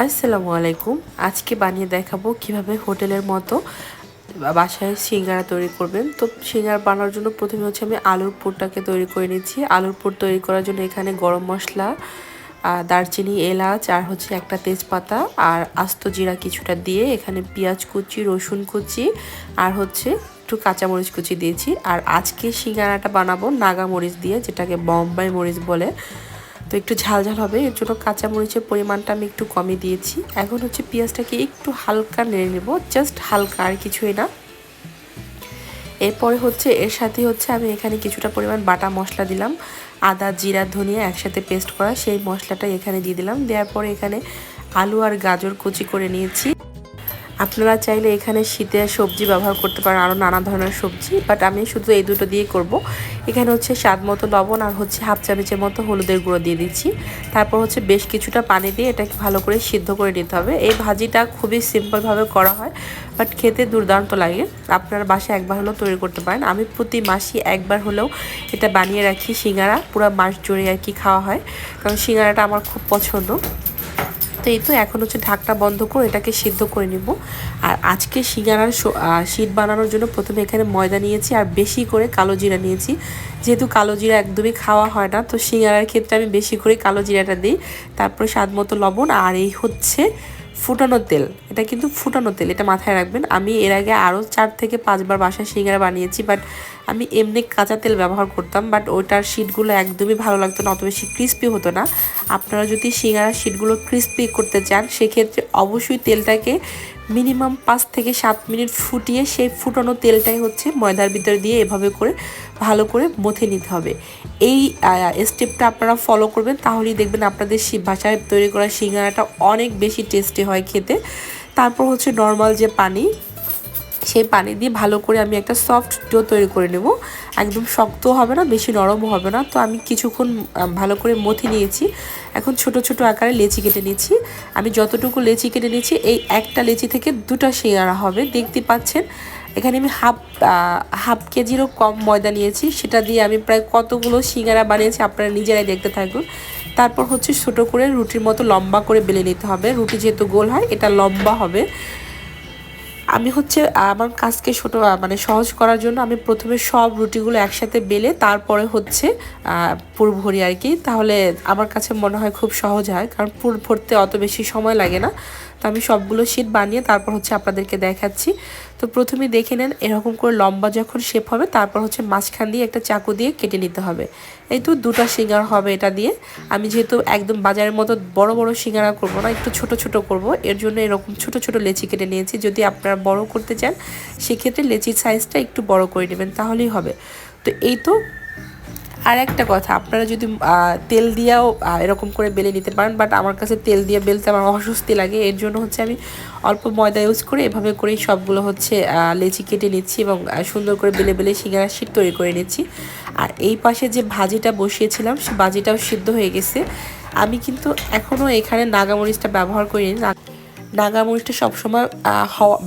আসসালামু আলাইকুম। আজকে বানিয়ে দেখাবো কিভাবে হোটেলের মতো বাসায় সিঙ্গারা তৈরি করবেন। তো সিঙ্গারা বানানোর জন্য প্রথমে হচ্ছে আমি আলুর পুরটাকে তৈরি করে নিচ্ছি। আলুর পুর তৈরি করার জন্য এখানে গরম মশলা, দারচিনি, এলাচ আর হচ্ছে একটা তেজপাতা আর আস্ত জিরা কিছুটা দিয়ে এখানে পেঁয়াজ কুচি, রসুন কুচি আর হচ্ছে একটু কাঁচামরিচ কুচি দিয়েছি। আর আজকে সিঙ্গারাটা বানাবো নাগা মরিচ দিয়ে, যেটাকে বোম্বাই মরিচ বলে। তো একটু ঝাল ঝাল হবে, এর জন্য কাঁচামরিচের পরিমাণটা আমি একটু কমই দিয়েছি। এখন হচ্ছে পেঁয়াজটাকে একটু হালকা নেড়ে নেব, জাস্ট হালকা, আর কিছুই না। এরপরে হচ্ছে এর সাথে হচ্ছে আমি এখানে কিছুটা পরিমাণ বাটা মশলা দিলাম, আদা, জিরা, ধনিয়া একসাথে পেস্ট করা, সেই মশলাটা এখানে দিয়ে দিলাম। দেওয়ার পরে এখানে আলু আর গাজর কুচি করে নিয়েছি। আপনারা চাইলে এখানে শীতের সবজি ব্যবহার করতে পারেন, আরও নানা ধরনের সবজি, বাট আমি শুধু এই দুটো দিয়ে করব। এখানে হচ্ছে স্বাদ মতো লবণ আর হচ্ছে হাফ চামচের মতো হলুদের গুঁড়ো দিয়ে দিচ্ছি। তারপর হচ্ছে বেশ কিছুটা পানি দিয়ে এটাকে ভালো করে সিদ্ধ করে নিতে হবে। এই ভাজিটা খুবই সিম্পলভাবে করা হয়, বাট খেতে দুর্দান্ত লাগে। আপনারা বাসায় একবার হলেও তৈরি করতে পারেন। আমি প্রতি মাসে একবার হলেও এটা বানিয়ে রাখি। সিঙ্গারা পুরো মাস জুড়ে আর কি খাওয়া হয়, কারণ সিঙ্গারাটা আমার খুব পছন্দ। তো এই তো এখন হচ্ছে ঢাকটা বন্ধ করে এটাকে সিদ্ধ করে নিব। আর আজকে সিঙ্গারার শীট বানানোর জন্য প্রথমে এখানে ময়দা নিয়েছি আর বেশি করে কালো জিরা নিয়েছি। যেহেতু কালো জিরা একদমই খাওয়া হয় না, তো সিঙ্গারার ক্ষেত্রে আমি বেশি করে কালো জিরাটা দিই। তারপরে স্বাদ মতো লবণ, আর এই হচ্ছে ফুটানো তেল। এটা কিন্তু ফুটানো তেল, এটা মাথায় রাখবেন। আমি এর আগে আরও 4 থেকে 5 বার বাসায় সিঙ্গারা বানিয়েছি, বাট আমি এমনি কাঁচা তেল ব্যবহার করতাম, বাট ওইটার শিটগুলো একদমই ভালো লাগতো না, অত বেশি ক্রিস্পি হতো না। আপনারা যদি সিঙ্গারার শিটগুলো ক্রিস্পি করতে চান, সেক্ষেত্রে অবশ্যই তেলটাকে মিনিমাম 5 থেকে 7 মিনিট ফুটিয়ে সেই ফুটানো তেলটাই হচ্ছে ময়দার ভিতরে দিয়ে এভাবে করে ভালো করে মথে নিতে হবে। এই স্টেপটা আপনারা ফলো করবেন, তাহলেই দেখবেন আপনাদের বাসায় তৈরি করা সিঙ্গারাটা অনেক বেশি টেস্টি হয় খেতে। তারপর হচ্ছে নর্মাল যে পানি, সেই পানি দিয়ে ভালো করে আমি একটা সফট ডো তৈরি করে নেব। একদম শক্ত হবে না, বেশি নরমও হবে না। তো আমি কিছুক্ষণ ভালো করে মথে নিয়েছি। এখন ছোট ছোট আকারে লেচি কেটে নিচ্ছি। আমি যতটুকু লেচি কেটে নিচ্ছি, এই একটা লেচি থেকে 2টা সিঙ্গারা হবে। দেখতে পাচ্ছেন এখানে আমি হাফ কেজিরও কম ময়দা নিয়েছি। সেটা দিয়ে আমি প্রায় কতগুলো সিঙ্গারা বানিয়েছি আপনারা নিজেরাই দেখতে থাকুন। তারপর হচ্ছে ছোটো করে রুটির মতো লম্বা করে বেলে নিতে হবে। রুটি যেহেতু গোল হয়, এটা লম্বা হবে। আমি হচ্ছে আমার কাজকে মানে সহজ করার জন্য আমি প্রথমে সব রুটিগুলো একসাথে বেলে তারপরে হচ্ছে পুর ভরি আর কি। তাহলে আমার কাছে মনে হয় খুব সহজ হয়, কারণ পুর ভরতে অত বেশি সময় লাগে না। তো আমি সবগুলো শীট বানিয়ে তারপর হচ্ছে আপনাদেরকে দেখাচ্ছি। তো প্রথমে দেখে নেন, এরকম করে লম্বা যখন শেপ হবে, তারপর হচ্ছে মাঝখান দিয়ে একটা চাকু দিয়ে কেটে নিতে হবে। এই তো 2টা সিঙ্গারা হবে এটা দিয়ে। আমি যেহেতু একদম বাজারের মতো বড় বড় সিঙ্গারা করব না, একটু ছোট ছোট করব, এর জন্য এরকম ছোট ছোট লেচি কেটে নিয়েছি। যদি আপনারা বড় করতে চান, সেক্ষেত্রে লেচির সাইজটা একটু বড় করে নেবেন, তাহলেই হবে। তো এই তো আর একটা কথা, আপনারা যদি তেল দিয়েও এরকম করে বেলে নিতে পারেন, বাট আমার কাছে তেল দিয়ে বেলতে আমার অস্বস্তি লাগে। এর জন্য হচ্ছে আমি অল্প ময়দা ইউজ করে এভাবে করেই সবগুলো হচ্ছে লেচি কেটে নিচ্ছি এবং সুন্দর করে বেলে বেলে সিঙ্গারা শীট তৈরি করে নিচ্ছি। আর এই পাশে যে ভাজিটা বসিয়েছিলাম, সে ভাজিটাও সিদ্ধ হয়ে গেছে। আমি কিন্তু এখনও এখানে নাগামরিচটা ব্যবহার করিনি। নাগামরিচটা সবসময়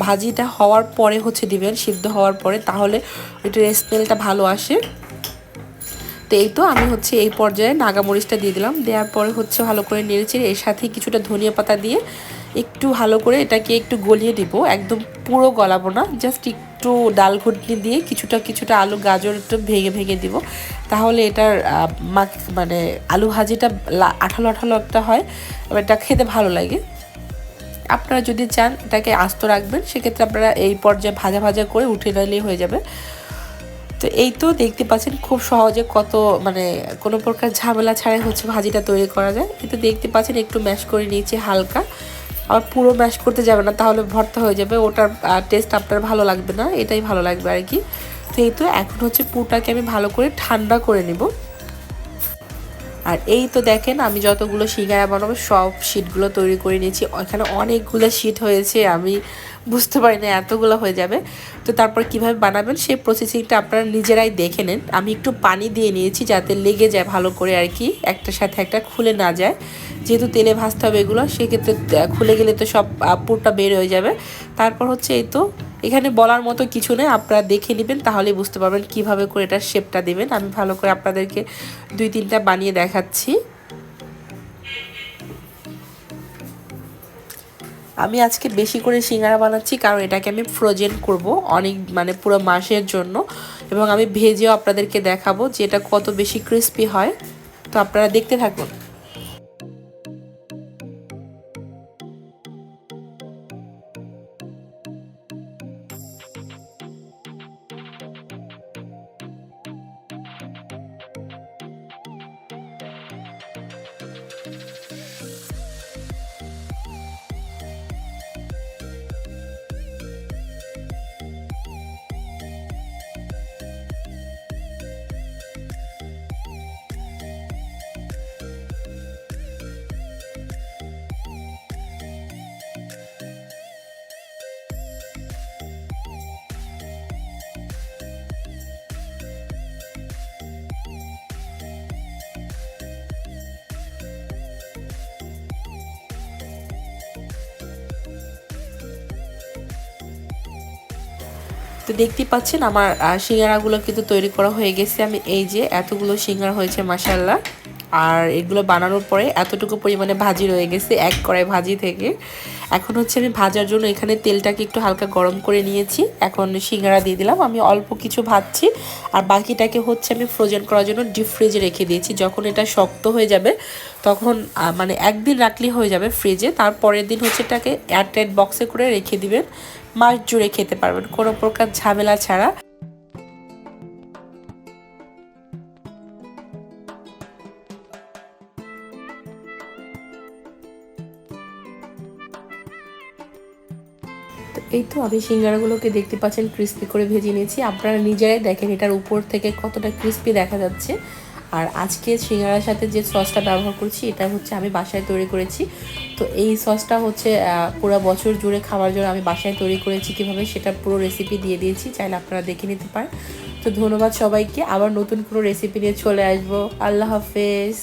ভাজিটা হওয়ার পরে হচ্ছে দিবেন, সিদ্ধ হওয়ার পরে, তাহলে ওইটার স্মেলটা ভালো আসে। তো এই তো আমি হচ্ছে এই পর্যায়ে নাগামরিচটা দিয়ে দিলাম। দেওয়ার পরে হচ্ছে ভালো করে নেড়েচেড়ে এর সাথে কিছুটা ধনিয়া পাতা দিয়ে একটু ভালো করে এটাকে একটু গলিয়ে দিব। একদম পুরো গলাবো না, জাস্ট একটু ডাল ঘুটনি দিয়ে কিছুটা কিছুটা আলু গাজর একটু ভেঙে ভেঙে দিব। তাহলে এটার মানে আলু ভাজিটা আঠালো আঠালো একটা হয়, এটা খেতে ভালো লাগে। আপনারা যদি চান এটাকে আস্ত রাখবেন, সেক্ষেত্রে আপনারা এই পর্যায়ে ভাজা ভাজা করে উঠে নিলেই হয়ে যাবে। তো এই তো দেখতে পাচ্ছেন খুব সহজে কত মানে কোনো প্রকার ঝামেলা ছাড়াই হচ্ছে ভাজিটা তৈরি করা যায়। কিন্তু দেখতে পাচ্ছেন একটু ম্যাশ করে নিয়েছি হালকা, আবার পুরো ম্যাশ করতে যাবে না, তাহলে ভর্তা হয়ে যাবে, ওটার টেস্ট আপনার ভালো লাগবে না, এটাই ভালো লাগবে আর কি। তো এই তো এখন হচ্ছে পুরটাকে আমি ভালো করে ঠান্ডা করে নিব। আর এই তো দেখেন আমি যতগুলো সিঙ্গারা বানাবো সব শীটগুলো তৈরি করে নিয়েছি। ওখানে অনেকগুলো শীট হয়েছে, আমি বুঝতে পারি না এতগুলো হয়ে যাবে। তো তারপর কিভাবে বানাবেন সেই প্রসেসিংটা আপনারা নিজেরাই দেখে নেন। আমি একটু পানি দিয়ে নিয়েছি যাতে লেগে যায় ভালো করে আর কি, একটার সাথে একটা খুলে না যায়। যেহেতু তেলে ভাজতে হবে এগুলো, সেক্ষেত্রে খুলে গেলে তো সব পুরটা বের হয়ে যাবে। তারপর হচ্ছে এই তো এখানে বলার মতো কিছু নেই, আপনারা দেখে নেবেন, তাহলেই বুঝতে পারবেন কিভাবে করে এটার শেপটা দেবেন। আমি ভালো করে আপনাদেরকে 2-3টা বানিয়ে দেখাচ্ছি। আমি আজকে বেশি করে সিঙ্গারা বানাচ্ছি, কারণ এটাকে আমি ফ্রোজেন করব অনেক মানে পুরো মাসের জন্য, এবং আমি ভেজেও আপনাদেরকে দেখাবো যে এটা কত বেশি ক্রিস্পি হয়। তো আপনারা দেখতে থাকুন। তো দেখতেই পাচ্ছেন আমার সিঙ্গারাগুলো কিন্তু তৈরি করা হয়ে গেছে। আমি এই যে এতগুলো সিঙ্গারা হয়েছে মাশাআল্লাহ। আর এগুলো বানানোর পরে এতটুকু পরিমাণে ভাজি রয়ে গেছে এক কড়াই ভাজি থেকে। এখন হচ্ছে আমি ভাজার জন্য এখানে তেলটাকে একটু হালকা গরম করে নিয়েছি। এখন সিঙ্গারা দিয়ে দিলাম। আমি অল্প কিছু ভাজছি, আর বাকিটাকে হচ্ছে আমি ফ্রোজেন করার জন্য ডিপ ফ্রিজে রেখে দিয়েছি। যখন এটা শক্ত হয়ে যাবে তখন মানে একদিন রাখলেই হয়ে যাবে ফ্রিজে, তারপরের দিন হচ্ছে এটাকে এয়ারটাইট বক্সে করে রেখে দিবেন। মাস জুড়ে খেতে পারবেন কোনো প্রকার ঝামেলা ছাড়া। এই তো আমি সিঙ্গারাগুলোকে দেখতে পাচ্ছেন ক্রিস্পি করে ভেজে নিয়েছি। আপনারা নিজেরাই দেখেন এটার উপর থেকে কতটা ক্রিস্পি দেখা যাচ্ছে। আর আজকে সিঙ্গারার সাথে যে সসটা ব্যবহার করছি এটা হচ্ছে আমি বাসায় তৈরি করেছি। তো এই সসটা হচ্ছে পুরো বছর জুড়ে খাওয়ার জন্য আমি বাসায় তৈরি করেছি কীভাবে সেটা পুরো রেসিপি দিয়ে দিয়েছি, চাইলে আপনারা দেখে নিতে পারেন। তো ধন্যবাদ সবাইকে, আবার নতুন কোনো রেসিপি নিয়ে চলে আসবো। আল্লাহ হাফেজ।